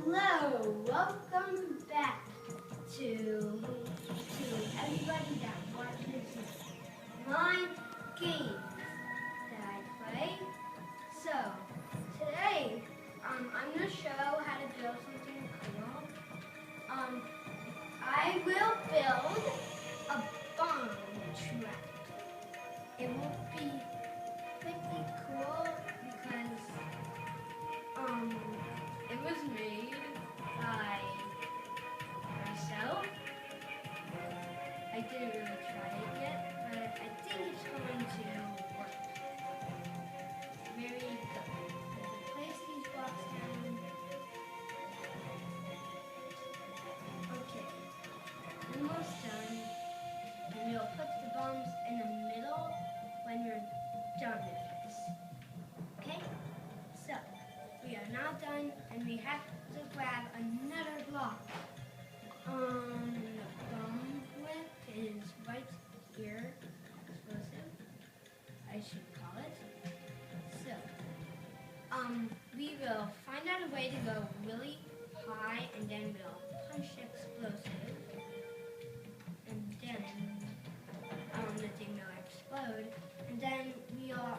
Hello, welcome back to everybody that watches my games that I play. So today, I'm gonna show how to build something cool. I will build a bomb trap. It will be pretty cool because it was made by myself. I didn't really try it yet, but I think it's going to work. Very good. Place these blocks down. Okay. Almost done. And we'll put the bombs in the middle when we're done with this. Okay? So, we are now done, and we have to grab another block. The bomb whip is right here. Explosive, I should call it. So, we will find out a way to go really high, and then we'll punch explosive, and then the thing will explode, and then we'll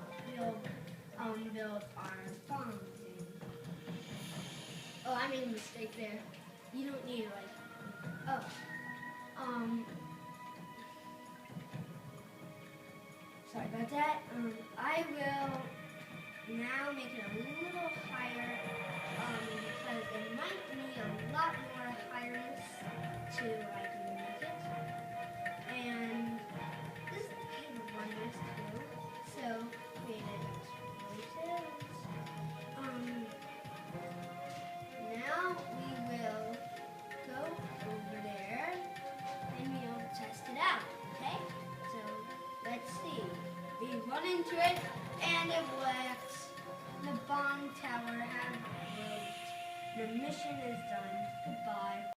build our bombs. Oh, I made a mistake there. You don't need sorry about that. I will now make it a little higher, because it might need a lot more highness to make it. And this is kind of wonders too. So created explosives. Now we will go over there and we'll test it out, okay? So let's see. We run into it and it works. The bomb tower has worked. The mission is done. Goodbye.